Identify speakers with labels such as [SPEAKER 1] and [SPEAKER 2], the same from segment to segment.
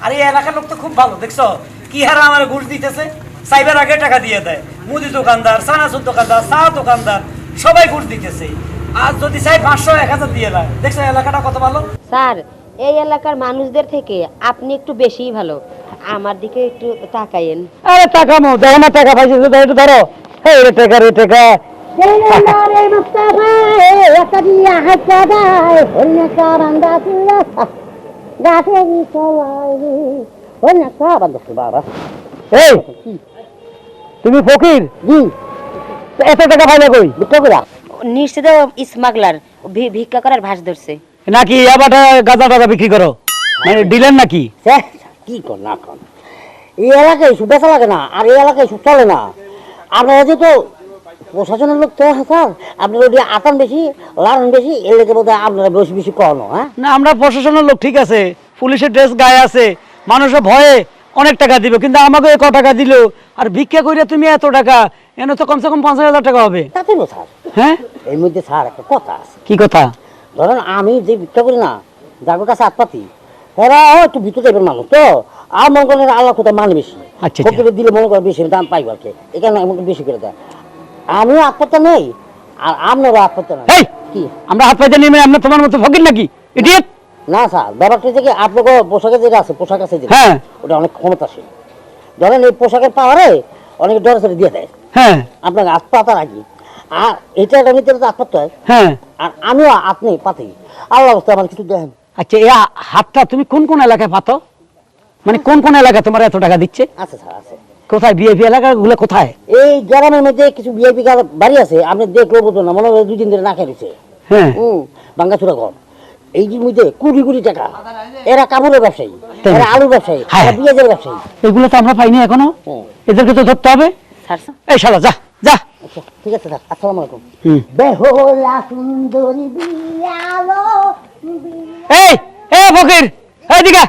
[SPEAKER 1] আর এই এলাকার লোক তো খুব ভালো, দেখছো কি হারে আমার ঘুষ দিতেছে, সাইবার আগে টাকা দিয়ে দেয়, মুদি দোকানদার, চানাচুর দোকানদার, চা দোকানদার সবাই ঘুষ দিতেছে। আর যদি চাই 500 1000 দিয়ে দেয়। দেখছো এলাকাটা কত ভালো।
[SPEAKER 2] স্যার এই এলাকার মানুষদের থেকে আপনি একটু বেশিই ভালো, আমার দিকে একটু তাকায়েন।
[SPEAKER 3] আরে তাকামো, দেখো না টাকা পাইছিস তো, একটু ধরো। এই রে টাকা, রে টাকা। এই তুমি ফকির? এত টাকা পাইলে কই?
[SPEAKER 2] নিশ্চিত স্মাগলার, ভিক্ষা করার ভাস ধরছে
[SPEAKER 3] নাকি আবারটা গাঁজা টাজা বিক্রি করো, মানে ডিলার নাকি?
[SPEAKER 4] কি কর না কর, এই এলাকায় সুদ বেচা লাগে না, আর এই এলাকায় সুদ চলে না। আপনারা যেহেতু প্রশাসনের লোক তো স্যার, আপনারা যদি আতান বেশি লাড়ন বেশি, এর লেগে বোধ হয় আপনারা বেশি বেশি করানো। হ্যাঁ
[SPEAKER 3] না, আমরা প্রশাসনের লোক ঠিক আছে, পুলিশের ড্রেস গায়ে আছে, মানুষের ভয়ে অনেক টাকা দিবে, কিন্তু আমাকে ক টাকা দিল, আর ভিক্ষা কইরা তুমি এত টাকা, এনে তো কমসে কম 50,000 টাকা হবে।
[SPEAKER 4] তাতে না স্যার,
[SPEAKER 3] হ্যাঁ
[SPEAKER 4] এর মধ্যে স্যার একটা কথা আছে।
[SPEAKER 3] কি কথা?
[SPEAKER 4] ধরেন আমি যে ভিক্ষা করি না, যার কাছে আতপাতি, এরা একটু ভিতর টাইপের মানুষ তো, আর মনে করেন আল্লাহ কোথাও মানে বেশি,
[SPEAKER 3] আচ্ছা
[SPEAKER 4] ফকিরে দিলে মনে করেন বেশি দাম পাইব আর কি, এখানে আমাকে বেশি করে দেয়। আমিও আপত্তি নেই, আর আপনারও আপত্তি নেই।
[SPEAKER 3] এই
[SPEAKER 4] কি
[SPEAKER 3] আমরা হাত পাইতে নিয়ে আমরা তোমার মতো ফকির নাকি? ইডিয়েট!
[SPEAKER 4] না স্যার, ব্যাপারটা থেকে আপনাকে পোশাকের যেটা আছে, পোশাক আছে যেটা,
[SPEAKER 3] হ্যাঁ
[SPEAKER 4] ওটা অনেক ক্ষমতাশীল। ধরেন এই পোশাকের পাওয়ারে অনেকে ডরে সরে দিয়ে দেয়
[SPEAKER 3] হ্যাঁ
[SPEAKER 4] আপনাকে হাত পাতা রাখি, আর এটা একটা নিতে আত্মত্য হয়,
[SPEAKER 3] হ্যাঁ।
[SPEAKER 4] আর আমিও আপনি পাতি, আল্লাহ অবস্থা আমার কিছু দেখেন।
[SPEAKER 3] আচ্ছা এই হাতটা তুমি কোন কোন এলাকায় পাতো, মানে কোন কোন এলাকায় তোমার এত টাকা দিচ্ছে?
[SPEAKER 4] আছে স্যার আছে।
[SPEAKER 3] কোথায় বিএপি এলাকাগুলো কোথায়?
[SPEAKER 4] এই গ্রামের মধ্যে কিছু ভিআইপি বাড়ি আছে, আপনি দেখলেও বুঝবেন না, মনে হয় 2 দিন ধরে না খেয়ে রয়েছে।
[SPEAKER 3] হ্যাঁ
[SPEAKER 4] ভাঙ্গাচুরা ঘর, এই যে মধ্যে কোটি কোটি টাকা, এরা কাপড়ের ব্যবসায়ী, এরা আলুর ব্যবসায়ী, এরা পেঁয়াজের ব্যবসায়ী।
[SPEAKER 3] এগুলো তো আমরা পাইনি এখনো, এদেরকে তো ধরতে হবে।
[SPEAKER 2] স্যার
[SPEAKER 3] এই শালা যা যা।
[SPEAKER 4] আচ্ছা ঠিক আছে স্যার, আসসালামু আলাইকুম। বেহুলা সুন্দরী বিয়ালো,
[SPEAKER 3] এই এ ফকির, এইদিকে।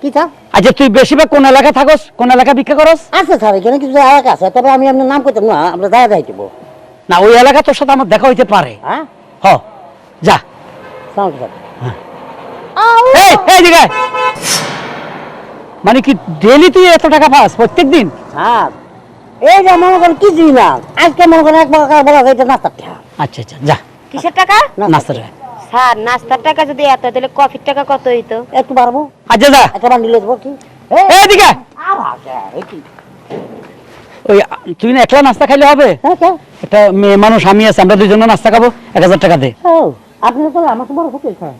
[SPEAKER 4] কি স্যার?
[SPEAKER 3] আচ্ছা তুই বেশিরভাগ কোন এলাকা থাকস, কোন এলাকা ভিক্ষা করস?
[SPEAKER 4] আছে স্যার, এখানে কিছু এলাকা আছে, তবে আমি আপনার নাম করতাম না, আমরা দায়া দায় দেবো।
[SPEAKER 3] না ওই এলাকা তোর সাথে আমার দেখা হইতে পারে।
[SPEAKER 4] হ্যাঁ
[SPEAKER 3] হ যা।
[SPEAKER 4] সালাম স্যার।
[SPEAKER 3] এই এইদিকে। মানে কি ডেইলি তুই এত টাকা পাস প্রত্যেক দিন?
[SPEAKER 4] স্যার এই যে মনে করেন কি দিই না, আজকে মনে করেন একবার বলা যায় এটা নাস্তার টাকা।
[SPEAKER 3] আচ্ছা আচ্ছা যা।
[SPEAKER 2] কিসের টাকা?
[SPEAKER 3] নাস্তা রে।
[SPEAKER 2] স্যার নাস্তার টাকা যদি এত, তাহলে কফির টাকা কত হইতো?
[SPEAKER 4] একটু বাড়বো,
[SPEAKER 3] আচ্ছা যা।
[SPEAKER 4] একটা বান্ডিল দেবো কি?
[SPEAKER 3] এইদিকে।
[SPEAKER 4] আবার স্যার, এই কি?
[SPEAKER 3] ওই তুই না একলা নাস্তা খাইলে হবে?
[SPEAKER 4] হ্যাঁ স্যার।
[SPEAKER 3] একটা মেয়ে মানুষ আমি আছে, আমরা দুইজনে নাস্তা খাবো, 1000 টাকা দে।
[SPEAKER 4] ও আপনি তো আমার তো বড় ফকির স্যার।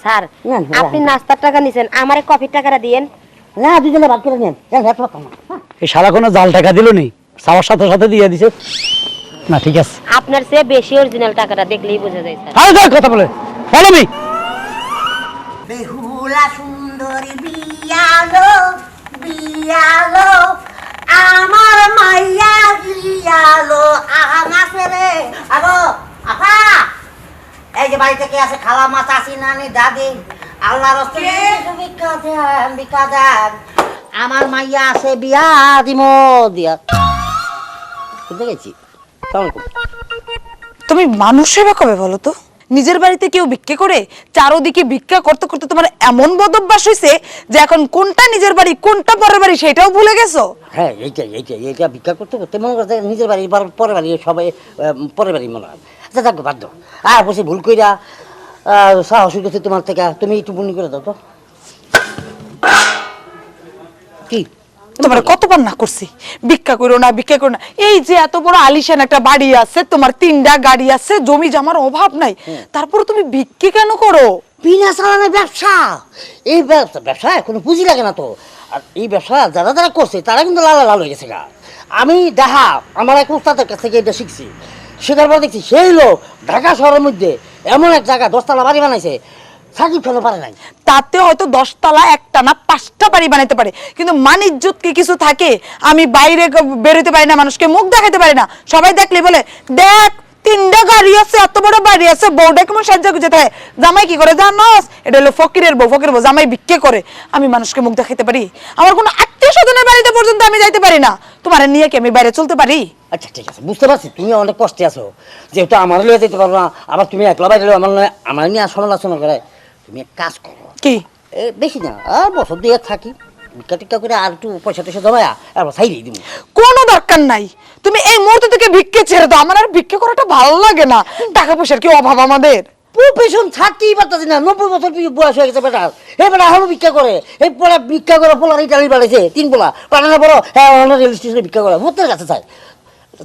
[SPEAKER 2] স্যার
[SPEAKER 4] না, না,
[SPEAKER 2] আপনি নাস্তার টাকা নিছেন, আমারে কফির টাকাটা দিয়েন।
[SPEAKER 4] না দুজনে বাদ করে নেন, এত কথা না।
[SPEAKER 3] এই সারা কোনো জাল টাকা দিল নি, সাওয়ার সাথে সাথে দিয়ে দিছে। না ঠিক আছে,
[SPEAKER 2] আপনার চেয়ে বেশি অরিজিনাল টাকাটা দেখলেই বোঝা যায় স্যার।
[SPEAKER 3] আরে যা কথা বলে ফলো মি।
[SPEAKER 5] বেহুলা সুন্দরী বিয়ালো বিয়ালো, আমার মাইয়া বিয়ালো আমাকে রে। আগো আপা, এই যে বাড়িতে কে আছে, খালা মা, চাষি, নানি, দাদি, আল্লাহর রাস্তে ভিক্ষা দেন, ভিক্ষা দেন। আমার মাইয়া আছে বিয়া দিমো দিয়া। বুঝতে গেছি।
[SPEAKER 6] তুমি মানুষ সেবা কবে বলো তো? নিজের বাড়িতে কেউ ভিক্ষা করে চারোদিকে ভিক্ষা করতে করতে তোমার এমন বদভ্যাস হয়েছে যে এখন কোনটা নিজের বাড়ি কোনটা পরের বাড়ি সেটাও ভুলে গেছো।
[SPEAKER 4] হ্যাঁ এইটা ভিক্ষা করতে করতে মনে করতে নিজের বাড়ি পরের বাড়ি, সবাই পরের বাড়ি মনে হয়। আচ্ছা থাকবে বাধ্য, আর বসে ভুল কইরা সাহস গেছে তোমার থেকে, তুমি একটু পুণ্য করে দাও তো। কি
[SPEAKER 6] তোমার কতবার না করছি ভিক্ষা করো না, ভিক্ষা করো না। এই যে এত বড় আলিশান একটা বাড়ি আছে, তোমার 3টা গাড়ি আছে, জমি জমার অভাব নাই, তারপর তুমি ভিক্ষা কেন করো?
[SPEAKER 4] বিনা চালানো ব্যবসা, এই ব্যবসায় কোনো পুঁজি লাগে না তো। আর এই ব্যবসা যারা যারা করছে তারা কিন্তু লাল হয়ে গেছে গা। আমি দেখা আমার এক উস্তাদের কাছ থেকে এটা শিখছি, শেখার পর দেখছি সেই লোক ঢাকা শহরের মধ্যে এমন এক জায়গা 10তলা বাড়ি বানাইছে, সাকিব খানও পারে নাই।
[SPEAKER 6] তাতে হয়তো 10 তলা একটা না 5টা বাড়ি বানাইতে পারে, কিন্তু মান ইজ্জত কি কিছু থাকে? আমি বাইরে বেরোতে পারি না, মানুষকে মুখ দেখাতে পারি না, সবাই দেখলে বলে দেখ 3টা গাড়ি আছে, এত বড় বাড়ি আছে, বউটা কেমন সাজ্জা গুজে থাকে। জামাই কি করে জানোস? এটা হলো ফকিরের বউ, ফকিরের বউ জামাই ভিক্ষে করে। আমি মানুষকে মুখ দেখাতে পারি? আমার কোনো আত্মীয় স্বজনের বাড়িতে পর্যন্ত আমি যাইতে পারি না। তোমার নিয়ে কি আমি বাইরে চলতে পারি?
[SPEAKER 4] আচ্ছা ঠিক আছে, বুঝতে পারছি তুমি অনেক কষ্টে আছো, যেহেতু আমার লয়ে যেতে পারবো না, আবার তুমি একলা বাইরে আমার নিয়ে সমালোচনা করে। তুমি এক কাজ করো,
[SPEAKER 6] কি?
[SPEAKER 4] বেশি না আর বছর দিয়ে থাকি, ভিক্ষা টিক্ষা করে আর একটু পয়সা টয়সা জমায়া এবার ছাইড়েই দিব।
[SPEAKER 6] কোনো দরকার নাই, তুমি এই মুহূর্তে থেকে ভিক্ষে ছেড়ে দাও। আমার আর ভিক্ষে করাটা ভালো লাগে না। টাকা পয়সার কি অভাব আমাদের?
[SPEAKER 4] প্রফেশন থাকতেই পারতাছি না, 90 বছর বয়স হয়ে গেছে বেটা, এই বেটা এখনো ভিক্ষা করে। এই পোলা ভিক্ষা করে, পোলার ইটালি বাড়াইছে 3 পোলা, পাঠানো বড় হ্যাঁ রেল স্টেশনে ভিক্ষা করে, ভূতের কাছে চাই,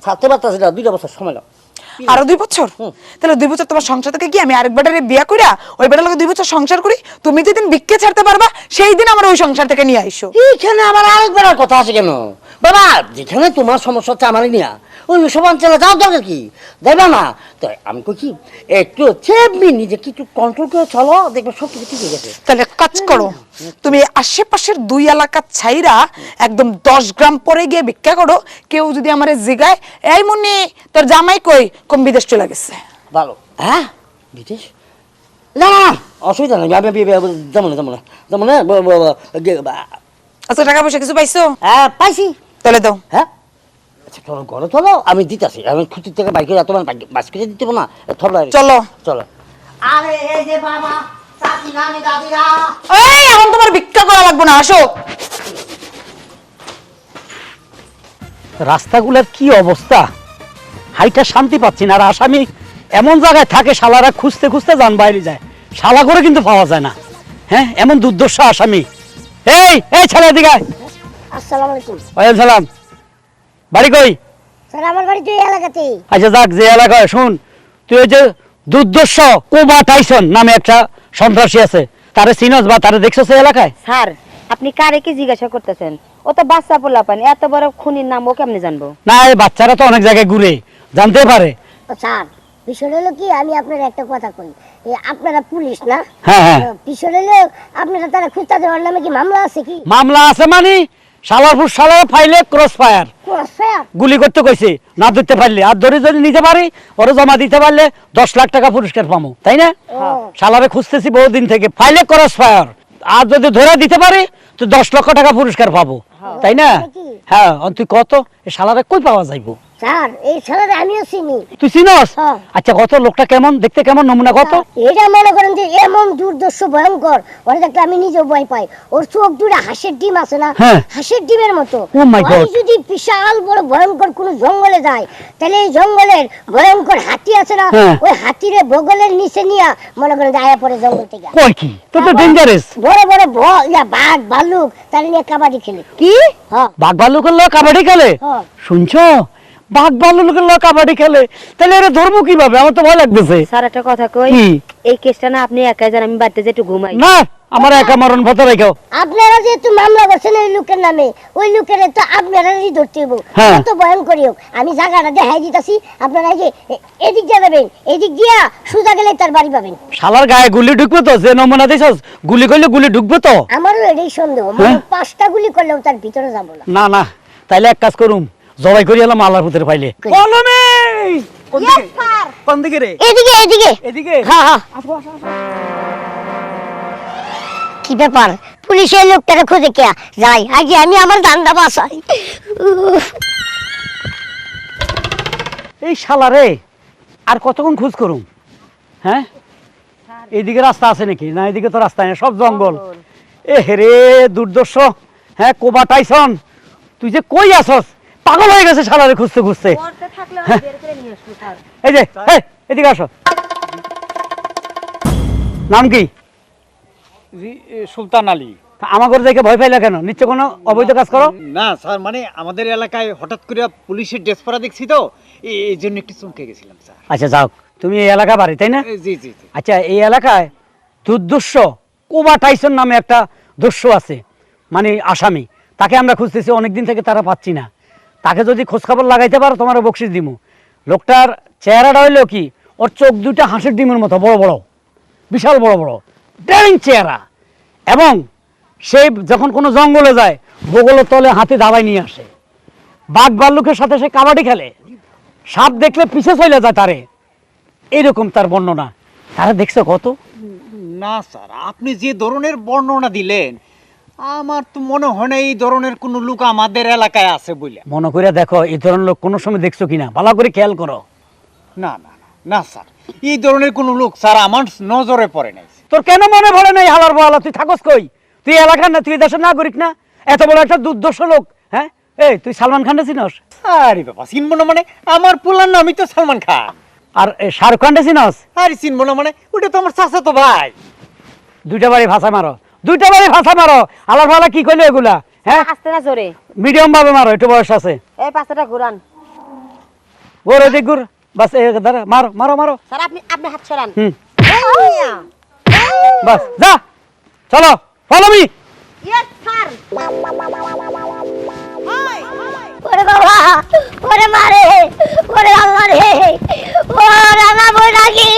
[SPEAKER 4] থাকতে পারতাছি না। 2 বছর সময় নাও।
[SPEAKER 6] আরো 2 বছর? তাহলে 2 বছর তোমার সংসার থেকে কি আমি আরেক বেটারে বিয়া কইরা ওই বেটার লগে 2 বছর সংসার করি? তুমি যেদিন ভিক্ষে ছাড়তে পারবা সেই দিন আমার ওই সংসার থেকে নিয়ে আইসো।
[SPEAKER 4] এইখানে আমার আরেকবার কথা আছে কেন বাবা? যেখানে তোমার সমস্যা হচ্ছে আমারই নিয়া, ওই সব অঞ্চলে যাও, দরকার কি দেবে না? তো আমি কই কি একটু নিজেকে একটু কন্ট্রোল করে চলো, দেখবে সব কিছু ঠিক হয়ে গেছে।
[SPEAKER 6] তাহলে এক কাজ করো, তুমি আশেপাশের 2 এলাকা ছাইরা একদম 10 গ্রাম পরে গিয়ে ভিক্ষা করো। কেউ যদি আমারে জিগায় এই মুন্নি তোর জামাই কই, কম বিদেশ চলে গেছে।
[SPEAKER 4] ভালো। হ্যাঁ বিদেশ? না না অসুবিধা নেই, আমি যেমন
[SPEAKER 6] আচ্ছা টাকা পয়সা কিছু পাইছো?
[SPEAKER 4] হ্যাঁ পাইছি।
[SPEAKER 6] তাহলে দাও।
[SPEAKER 4] হ্যাঁ আচ্ছা চলো ঘরে চলো, আমি দিতেছি, আমি খুঁটির থেকে বাইকে তোমার বাস করে দিতে না,
[SPEAKER 6] চলো
[SPEAKER 4] চলো। আরে এই যে বাবা চাচি নানি দাদিরা,
[SPEAKER 6] এই এখন তোমার ভিক্ষা করা লাগবে না, আসো।
[SPEAKER 3] রাস্তাগুলোর কি অবস্থা, হাইটা শান্তি পাচ্ছি না। আর আসামি এমন জায়গায় থাকে, শালারা খুঁজতে খুঁজতে যান বাইরে যায়, শালা করে কিন্তু পাওয়া যায় না। হ্যাঁ এমন দুর্দর্শ আসামি। এই এই ছেলে দিকে আয়।
[SPEAKER 5] আসসালামু আলাইকুম
[SPEAKER 3] ওয়ালাইকুম সালাম। বাড়ি কই?
[SPEAKER 5] স্যার, আমার বাড়ি তো এই এলাকাতেই।
[SPEAKER 3] আচ্ছা যাক, যে এলাকায় শুন, তুই ওই যে দুর্দর্শ কোবা টাইসন নামে একটা সন্ত্রাসী আছে, তারে চিনস বা তারে দেখছস এই এলাকায়?
[SPEAKER 2] স্যার আপনি কারে কি জিজ্ঞাসা করতেছেন? ও তো বাচ্চা পোলা পানি, এত বড় খুনির নাম ও কেমনে জানবো?
[SPEAKER 3] না এই বাচ্চারা তো অনেক জায়গায় ঘুরে, জানতে পারে।
[SPEAKER 5] ও স্যার, বিষয় হলো কি, আমি আপনার একটা কথা কই, আপনারা পুলিশ না?
[SPEAKER 3] হ্যাঁ হ্যাঁ
[SPEAKER 5] বিষয় হলো আপনারা তারা খুঁজতে দেওয়ার নামে কি মামলা আছে কি?
[SPEAKER 3] মামলা আছে মানে শালারপুর শালার ফাইলে ক্রস ফায়ার
[SPEAKER 5] স্যার
[SPEAKER 3] গুলি করতে কইছে, না ধরতে পারলে আর ধরে যদি নিতে পারি ওরে জমা দিতে পারলে 10 লাখ টাকা পুরস্কার পাবো, তাই না? শালারে খুঁজতেছি বহুদিন থেকে, ফাইলে ক্রস ফায়ার, আর যদি ধরে দিতে পারি তো 10 লক্ষ টাকা পুরস্কার পাবো, তাই না? হ্যাঁ তুই কত এই শালারে কই পাওয়া যাইবো?
[SPEAKER 5] স্যার এই ছেলেটা আমিও চিনি।
[SPEAKER 3] তুই চিনস?
[SPEAKER 5] হ্যাঁ।
[SPEAKER 3] আচ্ছা কত লোকটা কেমন দেখতে, কেমন নমুনা কত?
[SPEAKER 5] এটা মনে করেন যে এমন দুর্দর্শ ভয়ঙ্কর, ওরা দেখলে আমি নিজেও ভয় পাই। ওর চোখ দুটা হাঁসের ডিম আছে না,
[SPEAKER 3] হ্যাঁ।
[SPEAKER 5] হাঁসের ডিমের মতো।
[SPEAKER 3] Oh my God!
[SPEAKER 5] ওই যদি বিশাল বড় ভয়ঙ্কর কোন জঙ্গলে যায়, তাহলে এই জঙ্গলের ভয়ঙ্কর হাতি আছে না,
[SPEAKER 3] হ্যাঁ।
[SPEAKER 5] ওই হাতিরে বগলের নিচে নিয়ে মনে করেন যে আয়া পড়ে জঙ্গল থেকে।
[SPEAKER 3] কই কি তো তো ডেঞ্জারাস।
[SPEAKER 5] বড় বড় বাঘ ভাল্লুক তারা নিয়ে কাবাডি খেলে।
[SPEAKER 3] কি
[SPEAKER 5] হ্যাঁ
[SPEAKER 3] বাঘ ভাল্লুকের লোক কাবাডি খেলে?
[SPEAKER 5] হ্যাঁ।
[SPEAKER 3] শুনছো, বাঘ ভাল্লুকের লোক কাবাডি খেলে, তাহলে এরা ধর্ম কিভাবে? আমার তো ভয় লাগতেছে।
[SPEAKER 2] স্যার একটা কথা কই,
[SPEAKER 3] কি?
[SPEAKER 2] এই কেসটা না আপনি একাই জান, আমি বাড়িতে যে একটু ঘুমাই।
[SPEAKER 3] না আমার একা মরণ পথে রেখো।
[SPEAKER 5] আপনারা যেহেতু মামলা করছেন ওই লোকের নামে, ওই লোকের তো আপনারাই ধরতে হইব,
[SPEAKER 3] হ্যাঁ।
[SPEAKER 5] কত ভয়ঙ্করী হোক। আমি জায়গাটা দেখাই দিতেছি, আপনারা এই যে এদিক দিয়ে যাবেন, এদিক দিয়া সোজা গেলে তার বাড়ি পাবেন।
[SPEAKER 3] শালার গায়ে গুলি ঢুকবে তো? যে নমুনা দিছস গুলি করলে গুলি ঢুকবে তো?
[SPEAKER 5] আমারও এটাই সন্দেহ,
[SPEAKER 3] হ্যাঁ।
[SPEAKER 5] 5টা গুলি করলেও তার ভিতরে যাবো না।
[SPEAKER 3] না না তাইলে এক কাজ করুম, জবাই করি এলাম আল্লাহর পুতের পাইলে। কলমে কোন দিকে রে?
[SPEAKER 5] এদিকে এদিকে।
[SPEAKER 3] এদিকে?
[SPEAKER 5] হ্যাঁ হ্যাঁ। কি ব্যাপার, পুলিশের লোকটারে খুঁজে কে যাই, আগে আমি আমার দান্দা বাসাই।
[SPEAKER 3] এই শালারে আর কতক্ষণ খোঁজ করুম? হ্যাঁ এইদিকে রাস্তা আছে নাকি? না এদিকে তো রাস্তা নেই, সব জঙ্গল। এ হেরে দুর্দর্শ, হ্যাঁ কোবা টাইসন, তুই যে কই আসস? পাগল হয়ে গেছে শালারে খুঁজতে খুঁজতে। এই যে এই, এদিকে আসো। নাম কি?
[SPEAKER 7] সুলতান আলী।
[SPEAKER 3] আমার ঘরে দেখে ভয় পাইলা কেন? নিশ্চয় কোনো অবৈধ কাজ করো?
[SPEAKER 7] না স্যার, মানে আমাদের এলাকায় হঠাৎ করে পুলিশের ড্রেস পরা দেখছি তো, এই জন্য একটু চমকে গেছিলাম স্যার।
[SPEAKER 3] আচ্ছা যাও, তুমি এই এলাকা বাড়ি তাই না?
[SPEAKER 7] জি জি জি।
[SPEAKER 3] আচ্ছা এই এলাকায় দুর্দর্শ কোবা টাইসন নামে একটা দস্যু আছে, মানে আসামি, তাকে আমরা খুঁজতেছি অনেকদিন থেকে, তারা পাচ্ছি না। তাকে যদি খোঁজখবর লাগাইতে পারো তোমার বকশিস দিমু। লোকটার চেহারাটা হইলো কি, ওর চোখ দুইটা হাঁসের ডিমের মতো বড় বড়, বিশাল বড় বড় ড্যারিং চেহারা, এবং সে যখন কোনো জঙ্গলে যায় বগলের তলে হাতে দাবাই নিয়ে আসে। বাঘ ভাল্লুকের সাথে সে কাবাডি খেলে, সাপ দেখলে পিছে চলে যায় তারে, এইরকম তার বর্ণনা। তারা দেখছো কত?
[SPEAKER 7] না স্যার, আপনি যে ধরনের বর্ণনা দিলেন আমার তো মনে হয় না এই ধরনের কোন লোক আমাদের এলাকায় আছে বলে।
[SPEAKER 3] মনে করে দেখো এই ধরনের লোক কোনো সময় দেখছো কিনা, ভালো করে খেয়াল করো।
[SPEAKER 7] না না না না স্যার, এই ধরনের কোন লোক স্যার আমার নজরে পড়ে নাই।
[SPEAKER 3] তোর কেন মনে পড়ে নাই হালার বলা? তুই থাকস কই? তুই এলাকার না, তুই দেশের নাগরিক না? এত বড় একটা দুর্দর্শ লোক, হ্যাঁ? এই তুই সালমান খানকে চিনস?
[SPEAKER 7] আরে বাবা, চিনবো না মানে? আমার পোলার নামই তো সালমান খান।
[SPEAKER 3] আর শাহরুখ খানকে চিনস?
[SPEAKER 7] আরে চিনবো না মানে? ওটা তো আমার চাচাতো ভাই।
[SPEAKER 3] দুইটা বাড়ি ভাষা মারো, দুইটা বাড়ি ভাষা মারো। হালার ভালা কি কইলো এগুলা? হ্যাঁ,
[SPEAKER 2] আসতে না জোরে,
[SPEAKER 3] মিডিয়াম ভাবে মারো, একটু বয়স আছে।
[SPEAKER 2] এই পাঁচটা ঘুরান।
[SPEAKER 3] ওর ওদিক ঘুর, বাস দাঁড়া, মারো মারো মারো।
[SPEAKER 2] স্যার আপনি আপনি হাত ছড়ান।
[SPEAKER 3] হুম, বাস যা, চলো ফলো মি।
[SPEAKER 2] Yes sir.
[SPEAKER 5] ওরে বাবা, ওরে মারে, ওরে আল্লাহ রে, ওরে আমার বই নাকি।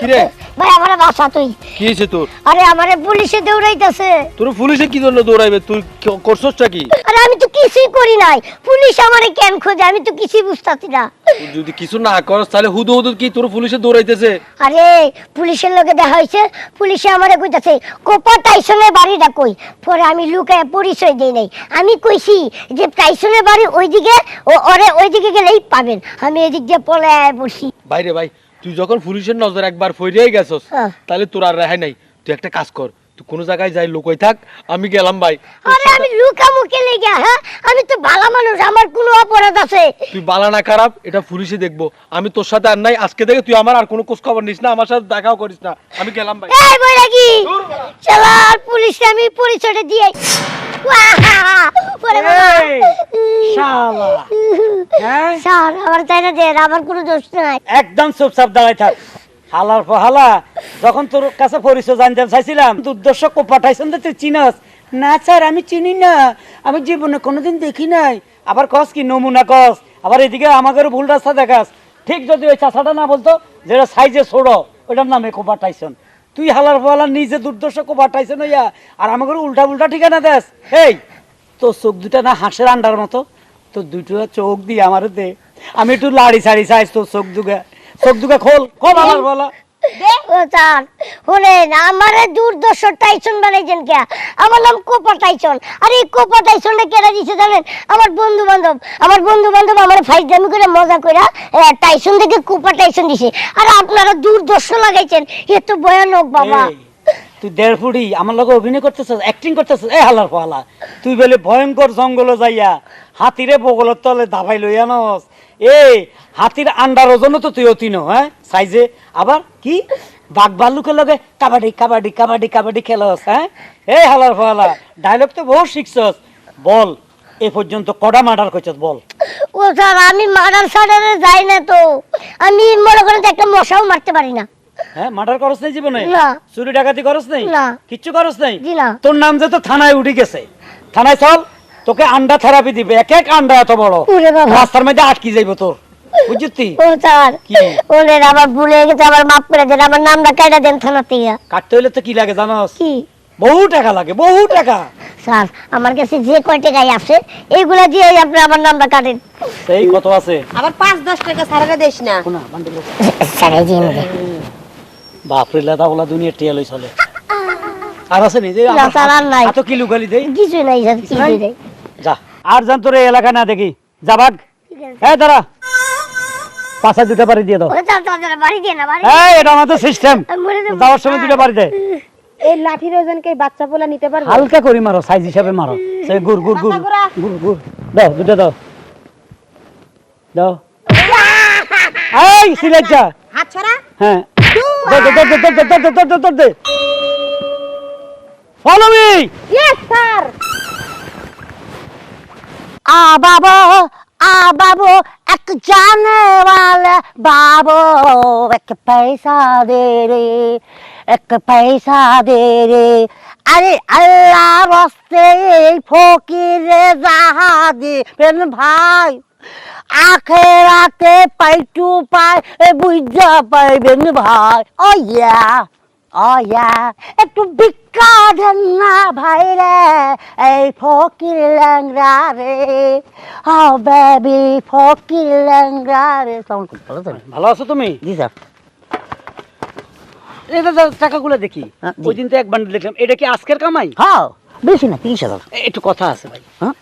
[SPEAKER 8] কিরে
[SPEAKER 5] ভাই আমারে বাসা তুই।
[SPEAKER 8] কি হয়েছে তোর?
[SPEAKER 5] আরে আমারে পুলিশে দৌড়াইতেছে।
[SPEAKER 8] তোর পুলিশে কি জন্য দৌড়াইবে? তুই করছসটা কি?
[SPEAKER 5] আরে আমি তো কিছুই করি নাই, পুলিশ আমারে কেন খোঁজে আমি তো কিছুই বুঝতাছি না।
[SPEAKER 8] তুই যদি কিছু না করস তাহলে হুদু হুদু কি তোর পুলিশে দৌড়াইতেছে?
[SPEAKER 5] আরে পুলিশের লগে দেখা হয়েছে, পুলিশে আমারে কইতাছে কোপা টাইসনের বাড়িটা কই। পরে আমি লুকায় পরিচয় দেই নাই, আমি কইছি যে টাইসনের বাড়ি ওইদিকে, ওরে ওইদিকে গেলেই পাবেন। আমি এদিক দিয়ে পলায় পড়ছি।
[SPEAKER 8] বাইরে ভাই, তুই যখন পুলিশের নজর একবার ফইরিয়ে গেছস
[SPEAKER 5] হ্যাঁ।
[SPEAKER 8] তাহলে তোর আর রেহাই নাই। তুই একটা কাজ কর, তুই কোনো জায়গায় যাই লুকাই থাক, আমি গেলাম ভাই।
[SPEAKER 5] আরে আমি লুকামুকে লেগে, হ্যাঁ আমি তো ভালো মানুষ, আমার কোনো অপরাধ আছে?
[SPEAKER 8] তুই বালা না খারাপ এটা পুলিশে দেখবো। আমি তোর সাথে আর নাই, আজকে থেকে তুই আমার আর কোনো খোঁজ খবর নিস না, আমার সাথে দেখাও করিস না। আমি গেলাম ভাই।
[SPEAKER 5] এই বই নাকি চলো আর পুলিশে আমি পরিচয়টা দিয়ে। ওরে বাবা।
[SPEAKER 3] এই, শালা, হ্যাঁ?
[SPEAKER 5] স্যার আমার তাই না দেন, আমার কোনো দোষ নাই।
[SPEAKER 3] একদম চুপচাপ দাঁড়াই থাক। হালার হালা, যখন তোর কাছে পরিচয় জানতে চাইছিলাম, দুর্দর্শ কো পাঠাইছেন তুই চিনস না? স্যার আমি চিনি না, আমি জীবনে কোনোদিন দেখি নাই। আবার কস কি নমুনা কস, আবার এদিকে আমাদের ভুল রাস্তা দেখাস। ঠিক যদি ওই চাষাটা না বলতো যেটা সাইজে ছোড়ো, ওইটার নামে কো পাঠাইছেন। তুই হালার ফালা নিজে দুর্দর্শ কো পাঠাইছেন হইয়া আর আমাকে উল্টা উল্টা ঠিকানা দেস। এই তোর চোখ দুটা না হাঁসের আন্ডার মতো, তোর দুটো চোখ দিয়ে আমার দে, আমি একটু লাড়ি ছাড়ি চাইছ তোর চোখ দুগা খোল খোল হালার ফালা।
[SPEAKER 5] ও স্যার শুনেন, আমারে দুর্দর্শ টাইসন বানাইছেন কে? আমার নাম কোপা টাইসন। আর এই কোপা টাইসনটা কেটে দিছে জানেন? আমার বন্ধু বান্ধব আমার ফাইজলামি করে মজা করে টাইসন থেকে কোপা টাইসন দিছে। আর আপনারা দুর্দর্শ লাগাইছেন, এ তো ভয়ানক বাবা।
[SPEAKER 3] এই, তুই 1.5 ফুটি আমার লগে অভিনয় করতেছিস, অ্যাক্টিং করতেছিস। এই হালার ফালা, তুই বলে ভয়ঙ্কর জঙ্গলে যাইয়া হাতিরে বগলের তলে দাবাই লইয়া নস। এই হাতির আন্ডার ওজনও তো তুই অতি ন, হ্যাঁ সাইজে। আবার কি বাঘ ভাল্লুকের লগে কাবাডি কাবাডি কাবাডি কাবাডি খেলস, হ্যাঁ? এই হালার ফালা, ডায়লগ তো বহু শিখছস। বল এ পর্যন্ত কটা মার্ডার করছস বল?
[SPEAKER 5] ও স্যার আমি মার্ডার সার্ডারে যাই না তো, আমি মনে করেন যে একটা মশাও মারতে পারি না।
[SPEAKER 3] হ্যাঁ, মার্ডার করস নাই জীবনে?
[SPEAKER 5] না।
[SPEAKER 3] চুরি ডাকাতি করস নাই?
[SPEAKER 5] না।
[SPEAKER 3] কিচ্ছু করস নাই?
[SPEAKER 5] জি না।
[SPEAKER 3] তোর নাম যে তো থানায় উঠে গেছে, থানায় চল, তোকে আন্ডা থেরাপি দিবে। এক এক আন্ডা এত বড়,
[SPEAKER 5] ওরে বাবা।
[SPEAKER 3] রাস্তার মধ্যে আটকি যাইব তোর, বুঝছিস?
[SPEAKER 5] ও স্যার
[SPEAKER 3] কি?
[SPEAKER 5] ওদের আবার ভুলে গেছে, আমার মাফ করে দেন, আমার নামটা কেটে দেন থানা থেকে।
[SPEAKER 3] কাটতে হইলে তো কি লাগে জানোস?
[SPEAKER 5] কি?
[SPEAKER 3] বহু টাকা লাগে, বহু টাকা।
[SPEAKER 5] স্যার আমার কাছে যে কয় টাকাই আছে এইগুলা দিয়ে আপনি আমার নামটা কাটেন।
[SPEAKER 3] সেই কত আছে?
[SPEAKER 2] আবার 5-10 টাকা ছাড়ারে দেশ না।
[SPEAKER 3] শোনা বান্ডিল
[SPEAKER 5] স্যার এই যে
[SPEAKER 3] বাপরে লাদা ওলা দুনিয়া টিয়ালই চলে। আর আছে নি যে
[SPEAKER 5] না, স্যার, আর নাই।
[SPEAKER 3] এত কিলো গালি দেই?
[SPEAKER 5] কিছু নাই স্যার, কিছু
[SPEAKER 3] নাই?
[SPEAKER 5] নাই।
[SPEAKER 3] যা, আর জান তোর এই এলাকা না দেখি, যা ভাগ। হ্যাঁ দাঁড়া, পাশা দুটা বাড়ি দিয়ে দাও।
[SPEAKER 5] ও স্যার তাদের বাড়ি দিয়ে না, বাড়ি
[SPEAKER 3] এই এটা আমাদের সিস্টেম,
[SPEAKER 5] আমি মরে যাবো।
[SPEAKER 3] যাওয়ার সময় দুটা বাড়ি দে।
[SPEAKER 2] এই লাঠির ওজনকে বাচ্চা পোলা নিতে পারবে?
[SPEAKER 3] হালকা করে মারো, সাইজ হিসাবে মারো। সেই গুড় গুড় গুড়
[SPEAKER 2] মাথা ঘোরা।
[SPEAKER 3] গুড় গুড় দাও, দুটো দাও দাও। এই সিলেট যা।
[SPEAKER 2] হাত ছড়া।
[SPEAKER 3] হ্যাঁ, দে দে দে দে দে দে দে দে দে দে। Follow me.
[SPEAKER 2] Yes sir.
[SPEAKER 5] आ बाबो एक जाने वाला बाबो, एक पैसा दे रे, एक पैसा दे रे। अरे अल्लाह वास्ते फकीरे जाहा दे बेन भाई, आखिराते पाइटू पाए बुझा पाए बेन भाई। ओ या একটু ভিক্ষা দেন না ভাই রে, এই ফকির ল্যাংড়া রে, ও বেবি ফকির ল্যাংড়া রে। ভালো তো?
[SPEAKER 3] ভালো আছো তুমি?
[SPEAKER 5] জি স্যার।
[SPEAKER 3] এটা টাকাগুলো দেখি,
[SPEAKER 5] হ্যাঁ, জি।
[SPEAKER 3] ওই দিন তো এক বান্ডিল দেখলাম, এটা কি আজকের কামাই?
[SPEAKER 5] হ্যাঁ
[SPEAKER 4] বেশি না 30,000।
[SPEAKER 3] একটু কথা আছে ভাই,
[SPEAKER 4] হ্যাঁ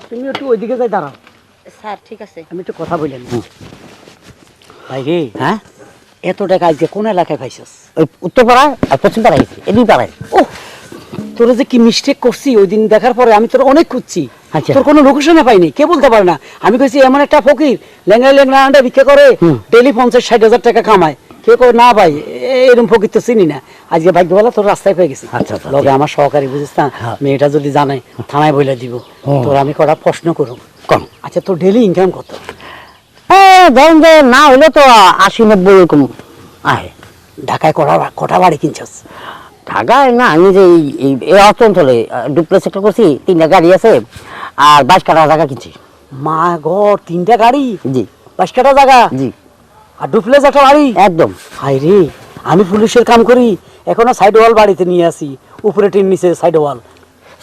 [SPEAKER 3] তুমি একটু ওইদিকে যাই দাঁড়াও,
[SPEAKER 2] স্যার ঠিক আছে।
[SPEAKER 3] আমি একটু কথা বললেন ভাই রে।
[SPEAKER 4] হ্যাঁ
[SPEAKER 3] এত টাকা আজকে কোন এলাকায় পাইছিস?
[SPEAKER 4] ওই উত্তরপাড়ায় আর পশ্চিম পাড়ায় গেছি, এই দুই পাড়ায়।
[SPEAKER 3] ও তোরা যে কি মিস্টেক করছি ওই দিন দেখার পরে আমি তোর অনেক খুঁজছি,
[SPEAKER 4] আচ্ছা।
[SPEAKER 3] তোর কোনো লোকেশনে পাইনি, কে বলতে পারে না। আমি কইছি এমন একটা ফকির লেঙ্গা লেঙ্গা আন্ডা ভিক্ষা করে ডেলি 50-60 হাজার টাকা কামায়, কে কয় না ভাই এরকম ফকির তো চিনি না। আজকে ভাগ্যবেলা তোর রাস্তায় পেয়ে গেছি।
[SPEAKER 4] আচ্ছা, আচ্ছা,
[SPEAKER 3] লগে আমার সহকারী বুঝিস না, মেয়েটা যদি জানে থানায় বলে দিব, তোর আমি কটা প্রশ্ন করুম।
[SPEAKER 4] কম।
[SPEAKER 3] আচ্ছা তোর ডেলি ইনকাম কত?
[SPEAKER 4] ধরেন যে না হইলে তো 80-90 এরকম আয়।
[SPEAKER 3] ঢাকায় কটা বাড়ি কিনছস?
[SPEAKER 4] ঢাকায় না, আমি যে এই অঞ্চলে ডুপ্লেক্স একটা করছি, 3টা গাড়ি আছে আর 22 কাঠা জায়গা কিনছি।
[SPEAKER 3] মা ঘর 3টা গাড়ি,
[SPEAKER 4] জি
[SPEAKER 3] 22 কাঠা জায়গা,
[SPEAKER 4] জি
[SPEAKER 3] আর ডুপ্লেক্স একটা বাড়ি।
[SPEAKER 4] একদম।
[SPEAKER 3] হাই রে, আমি পুলিশের কাম করি, এখনো সাইড ওয়াল বাড়িতে নিয়ে আসি, উপরে টিন নিচে সাইড ওয়াল।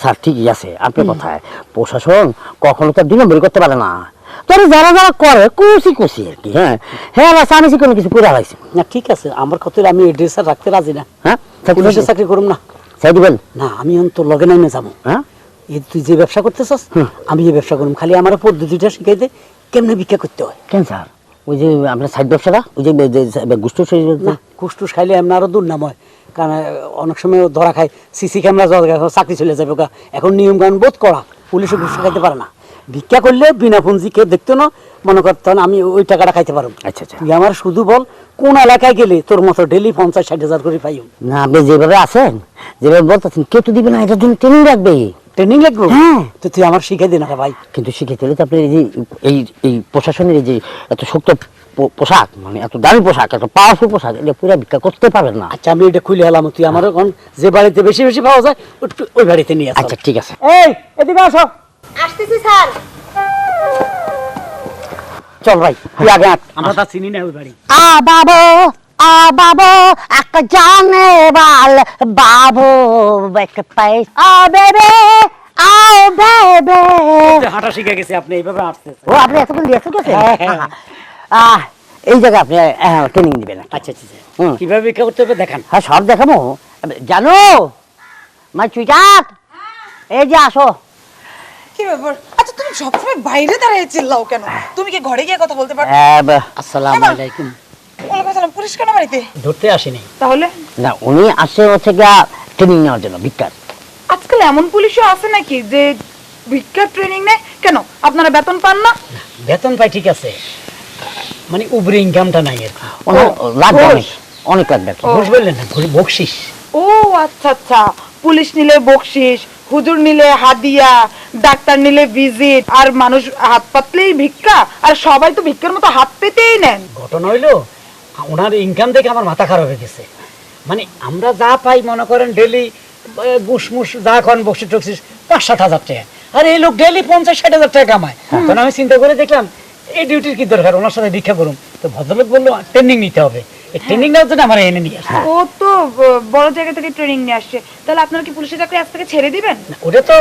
[SPEAKER 4] স্যার ঠিকই আছে আপনার কথায়, প্রশাসন কখনো তো 2 নম্বরই করতে পারে না। তবে যারা যারা করে কুচি কুচি আর কি। হ্যাঁ হ্যাঁ আমি কোনো কিছু করে হারাইছি
[SPEAKER 3] না ঠিক আছে, আমার কত আমি এড্রেস রাখতে রাজি না।
[SPEAKER 4] হ্যাঁ
[SPEAKER 3] পুলিশের চাকরি করুম না।
[SPEAKER 4] চাই দিবেন
[SPEAKER 3] না আমি তোর লগে নাইমে যাবো।
[SPEAKER 4] হ্যাঁ
[SPEAKER 3] এই তুই যে ব্যবসা করতেছস আমি এই ব্যবসা করুম, খালি আমার পদ্ধতিটা শিখাই দে কেমনে ভিক্ষা করতে হয়।
[SPEAKER 4] কেন স্যার? ওই যে আপনার সাইড ব্যবসাটা, ওই যে গুষ্ঠ
[SPEAKER 3] না কুষ্টুস খাইলে এমন আরো দুর্নাম হয়, কারণ অনেক সময় ধরা খায়, সিসি ক্যামেরা চাকরি চলে যাবে। এখন নিয়ম কানুন বোধ করা, পুলিশে ঘুষ খাইতে পারে না। ভিক্ষা করলে বিনা পুঁজি কেউ দেখতো না, মনে করতেন আমি ওই টাকাটা খাইতে পারবো।
[SPEAKER 4] আচ্ছা আচ্ছা।
[SPEAKER 3] তুই আমার শুধু বল কোন এলাকায় গেলে তোর মতো ডেলি 50-60 হাজার করে পাইও?
[SPEAKER 4] না আপনি যেভাবে আছেন, যেভাবে বলতেছেন, কেউ তো দিবে না, এটার জন্য ট্রেনিং রাখবে।
[SPEAKER 3] ট্রেনিং লাগবে?
[SPEAKER 4] হ্যাঁ।
[SPEAKER 3] তো তুই আমার শিখাই দে না রে ভাই।
[SPEAKER 4] কিন্তু শিখেতে হলে তো আপনি এই যে এই প্রশাসনের এই যে এত শক্ত পোশাক, মানে এত দামি পোশাক, এত পাওয়ারফুল পোশাক, এটা পুরো ভিক্ষা করতে পারবেন না।
[SPEAKER 3] আচ্ছা আমি এটা খুলে এলাম, তুই আমার এখন যে বাড়িতে বেশি বেশি পাওয়া যায় ওই বাড়িতে নিয়ে আসো।
[SPEAKER 4] আচ্ছা ঠিক আছে।
[SPEAKER 3] এই এদিকে আসো।
[SPEAKER 2] আসতেছি স্যার।
[SPEAKER 3] চল ভাই তুই আগে আট, আমরা তা চিনি না ওই বাড়ি।
[SPEAKER 4] বাবু একটা জানে বাল বাবু একটা পাইস বেবে বেবে।
[SPEAKER 3] হাঁটা শিখে গেছে আপনি, এইভাবে হাঁটতে।
[SPEAKER 4] ও আপনি এতক্ষণ দিয়ে গেছেন?
[SPEAKER 3] হ্যাঁ।
[SPEAKER 4] এই জায়গায় আপনি ট্রেনিং দিবেন।
[SPEAKER 3] আচ্ছা আচ্ছা কিভাবে ভিক্ষা করতে হবে দেখান।
[SPEAKER 4] হ্যাঁ সব দেখাবো। জানো মা চুইটাক, এই যে আসো।
[SPEAKER 6] কি ব্যাপার? আচ্ছা তুমি সবসময় বাইরে দাঁড়িয়ে চিল্লাও কেন? তুমি কি ঘরে গিয়ে কথা বলতে পারো?
[SPEAKER 3] আসসালামু আলাইকুম।
[SPEAKER 6] ওয়ালাইকুম আসসালাম। পুলিশ কেন বাড়িতে?
[SPEAKER 3] ধরতে আসেনি।
[SPEAKER 6] তাহলে
[SPEAKER 4] না উনি আসে হচ্ছে গিয়া ট্রেনিং নেওয়ার জন্য ভিক্ষার।
[SPEAKER 6] আজকাল এমন পুলিশও আছে নাকি যে ভিক্ষা ট্রেনিং নেয়? কেন আপনারা বেতন পান না?
[SPEAKER 3] বেতন পাই ঠিক আছে, মানে উপরে ইনকামটা নাই আর কি।
[SPEAKER 4] লাগবে
[SPEAKER 6] ঘুষ?
[SPEAKER 4] অনেক, অনেক লাগবে।
[SPEAKER 3] ঘুষ বললেন না, বকশিস।
[SPEAKER 6] ও আচ্ছা আচ্ছা, পুলিশ নিলে বকশিস, হুজুর নিলে হাদিয়া, ডাক্তার নিলে ভিজিট, আর মানুষ হাত পাতলেই ভিক্ষা, আর সবাই তো ভিক্ষার মতো হাত পেতেই নেন।
[SPEAKER 3] ঘটনা হইলো ওনার ইনকাম দেখে আমার মাথা খারাপ হয়ে গেছে। মানে আমরা যা পাই মনে করেন ডেলি গুসমুস যা করেন বকশিস টকশিস 5-7 হাজার টাকা, আর এই লোক ডেলি 50-60 হাজার টাকা কামায়। তখন আমি চিন্তা করে দেখলাম এই ডিউটির কি দরকার, ওনার সাথে ভিক্ষা করুন। তো ভদ্রলোক বললো ট্রেনিং নিতে হবে, এই ট্রেনিং নেওয়ার জন্য আমার এনে নিয়ে আসছে।
[SPEAKER 6] ও তো বড় জায়গা থেকে ট্রেনিং নিয়ে আসছে, তাহলে আপনারা কি পুলিশের চাকরি আজ থেকে ছেড়ে দিবেন?
[SPEAKER 3] ওটা তো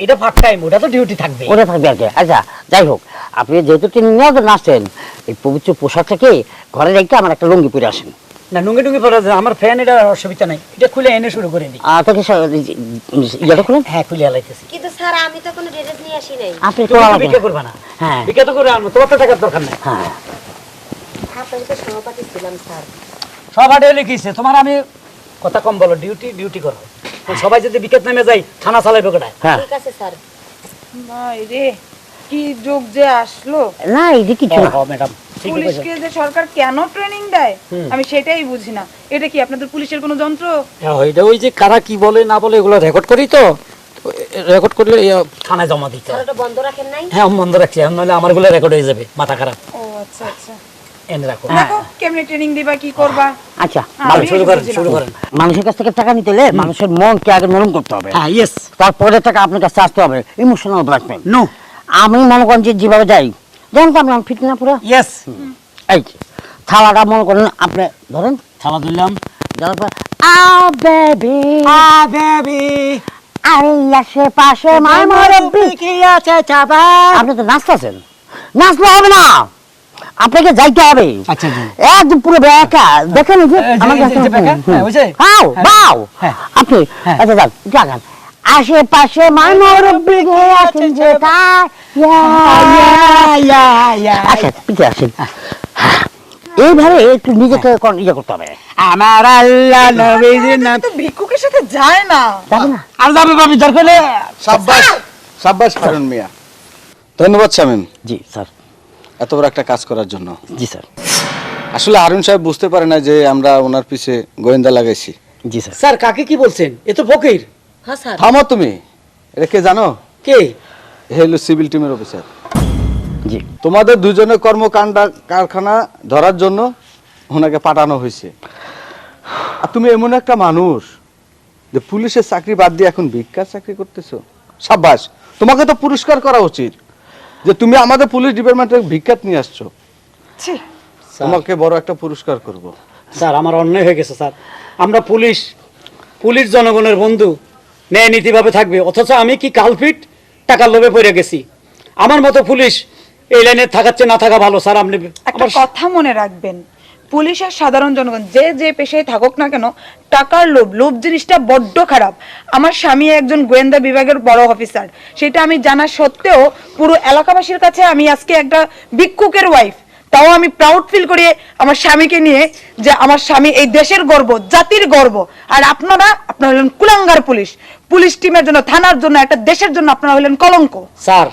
[SPEAKER 3] এটা ফার্স্ট টাইম, ওটা তো ডিউটি থাকবে।
[SPEAKER 4] ওটা থাকবে আর কি। আচ্ছা যাই হোক, আপনি যেহেতু ট্রেনিং নেওয়ার জন্য আসছেন, এই পবিত্র পোশাকটাকে ঘরে রেখে আমার একটা লুঙ্গি পরে আসেন।
[SPEAKER 3] না লুঙ্গি টুঙ্গি পরা যায়, আমার ফ্যান এটা অসুবিধা নাই, এটা খুলে এনে শুরু করে দিই।
[SPEAKER 4] তোকে ইয়েটা খুলেন।
[SPEAKER 3] হ্যাঁ খুলে আলাইতেছি।
[SPEAKER 2] কিন্তু স্যার আমি তো কোনো ড্রেস নিয়ে আসি নাই।
[SPEAKER 4] আপনি
[SPEAKER 3] তুমি
[SPEAKER 4] তো
[SPEAKER 3] তো ভিক্ষা করবা না?
[SPEAKER 4] হ্যাঁ
[SPEAKER 3] ভিক্ষা তো করে আনবো, তোমার তো টাকার দরকার নাই।
[SPEAKER 4] হ্যাঁ
[SPEAKER 2] আপনাকে তো সহপাঠী ছিলাম স্যার।
[SPEAKER 3] সব আডে লিখিছে তোমার, আমি কথা কম বলো, ডিউটি করো। সবাই যদি বিকেট নামে যাই থানা চালাইবে কোটায়।
[SPEAKER 4] হ্যাঁ
[SPEAKER 2] ঠিক আছে স্যার।
[SPEAKER 6] ভাই রে, কি যুগ যে আসলো!
[SPEAKER 4] না এই কিছু না।
[SPEAKER 3] ম্যাডাম ঠিক আছে।
[SPEAKER 6] পুলিশকে যে সরকার কেন ট্রেনিং দেয় আমি সেটাই বুঝি না। এটা কি আপনাদের পুলিশের কোনো যন্ত্র?
[SPEAKER 3] এটা ওই যে কারা কি বলে না বলে এগুলো রেকর্ড করি, তো রেকর্ড করলে থানায় জমা দিতে
[SPEAKER 2] স্যার
[SPEAKER 3] হয়।
[SPEAKER 2] ওটা বন্ধ রাখেন নাই?
[SPEAKER 3] হ্যাঁ বন্ধ রাখছি, নাহলে আমার গুলো রেকর্ড হয়ে যাবে, মাথা খারাপ।
[SPEAKER 6] ও আচ্ছা আচ্ছা।
[SPEAKER 3] এনে রাখো।
[SPEAKER 6] দেখো কেমনে ট্রেনিং দিবা, কি করবা।
[SPEAKER 4] আচ্ছা
[SPEAKER 6] আমি
[SPEAKER 3] শুরু করেন
[SPEAKER 6] বুঝি না।
[SPEAKER 3] শুরু করেন।
[SPEAKER 4] মানুষের কাছ থেকে টাকা নিতে হলে মানুষের মনকে আগে নরম করতে হবে।
[SPEAKER 3] হ্যাঁ ইয়েস
[SPEAKER 4] তারপরে টাকা আপনার কাছে আসতে হবে, ইমোশনাল ব্ল্যাকমেল।
[SPEAKER 3] নো
[SPEAKER 4] আমি মনে করেন যে যেভাবে যাই, যেমন তো আমি ফিট না পুরো
[SPEAKER 3] ইয়েস।
[SPEAKER 4] এই থালাটা মনে করেন আপনি ধরেন,
[SPEAKER 3] থালা দিলাম।
[SPEAKER 4] যাওয়ার পর বেবি
[SPEAKER 3] বেবি
[SPEAKER 4] আরে আশেপাশে মাই মুরব্বি।
[SPEAKER 3] কি আছে চাবা?
[SPEAKER 4] আপনি তো নাচতেছেন, নাচলে হবে না, আপনাকে যাইতে হবে।
[SPEAKER 3] আচ্ছা জি।
[SPEAKER 4] একদম পুরো বেকা দেখেন এই যে
[SPEAKER 3] এই যে-
[SPEAKER 4] আমার
[SPEAKER 3] এই যে-
[SPEAKER 4] কাছে
[SPEAKER 3] এই যে বেকা? হ্যাঁ, ওই যে?
[SPEAKER 4] হাও
[SPEAKER 3] হ্যাঁ।
[SPEAKER 4] বাও
[SPEAKER 3] হ্যাঁ।
[SPEAKER 4] আপনি
[SPEAKER 3] হ্যাঁ।
[SPEAKER 4] আচ্ছা যান জাগান আশেপাশে মানবী আছেন যে আচ্ছা পিছে আসেন। এইভাবে একটু নিজেকে ইয়ে করতে হবে।
[SPEAKER 3] আমার আল্লাহ নবীজির নাম
[SPEAKER 6] তো ভিক্ষুকের সাথে যায় না।
[SPEAKER 4] যাবে না?
[SPEAKER 3] আর যাবে ভাবি দরকার হলে
[SPEAKER 9] সাব্বাস সাব্বাস হারুন মিয়া, ধন্যবাদ শামীম
[SPEAKER 4] জি স্যার।
[SPEAKER 9] এত বড় একটা কাজ করার জন্য।
[SPEAKER 4] জি স্যার।
[SPEAKER 9] আসলে হারুন সাহেব বুঝতে পারে না যে আমরা ওনার পিছে গোয়েন্দা লাগাইছি।
[SPEAKER 4] জি স্যার।
[SPEAKER 3] স্যার কাকে কি বলছেন? এ তো ফকির।
[SPEAKER 2] হ্যাঁ স্যার।
[SPEAKER 9] থামো তুমি, এটা কে জানো?
[SPEAKER 3] কে?
[SPEAKER 9] এ হলো সিভিল টিমের অফিসার।
[SPEAKER 4] জি।
[SPEAKER 9] তোমাদের দুজনের কর্মকাণ্ড কারখানা ধরার জন্য ওনাকে পাঠানো হয়েছে। আর তুমি এমন একটা মানুষ যে পুলিশের চাকরি বাদ দিয়ে এখন ভিক্ষার চাকরি করতেছো। সাব্বাস, তোমাকে তো পুরস্কার করা উচিত যে তুমি আমাদের পুলিশ ডিপার্টমেন্টে ভিক্ষাত নিয়ে আসছো।
[SPEAKER 6] ছি,
[SPEAKER 9] তোমাকে বড় একটা পুরস্কার করব।
[SPEAKER 3] স্যার আমার অন্যায় হয়ে গেছে স্যার। আমরা পুলিশ জনগণের বন্ধু, ন্যায় নীতিভাবে থাকবে, অথচ আমি কি কালপিট টাকার লোভে পড়ে গেছি। আমার মতো পুলিশ এই লাইনে থাকাচ্ছে না থাকা ভালো স্যার। আপনি
[SPEAKER 6] একটা কথা মনে রাখবেন, পুলিশ আর সাধারণ জনগণ যে যে পেশায় থাকুক না কেন, টাকার লোভ জিনিসটা বড্ড খারাপ। আমার স্বামী একজন গোয়েন্দা বিভাগের বড় অফিসার, সেটা আমি জানা সত্ত্বেও পুরো এলাকাবাসীর কাছে আমি আজকে একটা ভিক্ষুকের ওয়াইফ। তাও আমি প্রাউড ফিল করি আমার স্বামীকে নিয়ে, যে আমার স্বামী এই দেশের গর্ব, জাতির গর্ব। আর আপনারা হলেন কুলাঙ্গার পুলিশ টিমের জন্য, থানার জন্য, একটা দেশের জন্য আপনারা হলেন কলঙ্ক।
[SPEAKER 3] স্যার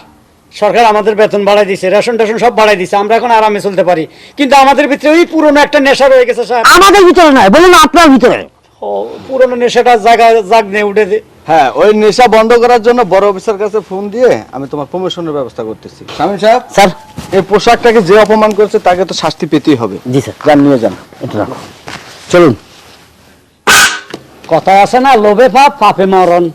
[SPEAKER 3] সরকার আমাদের বেতন বাড়াই দিছে, রেশন টেশন সব বাড়াই দিছে, আমরা এখন আরামে চলতে পারি, কিন্তু আমাদের ভিতরে ওই পুরনো একটা নেশা রয়ে গেছে স্যার।
[SPEAKER 4] আমাদের ভিতরে নয়, বলুন আপনার ভিতরে।
[SPEAKER 3] ও পুরনো নেশাটা জাগ নিয়ে উঠেছে।
[SPEAKER 9] হ্যাঁ, ওই নেশা বন্ধ করার জন্য বড় অফিসার কাছে ফোন দিয়ে আমি তোমার প্রমোশনের ব্যবস্থা করতেছি। শামীম সাহেব,
[SPEAKER 4] স্যার।
[SPEAKER 9] এই পোশাকটাকে যে অপমান করেছে তাকে তো শাস্তি পেতেই হবে।
[SPEAKER 4] জি স্যার।
[SPEAKER 9] যান, নিয়ে যান।
[SPEAKER 4] এটা রাখো। চলুন।
[SPEAKER 3] কথা আছে না, লোভে পাপ পাপে মরণ।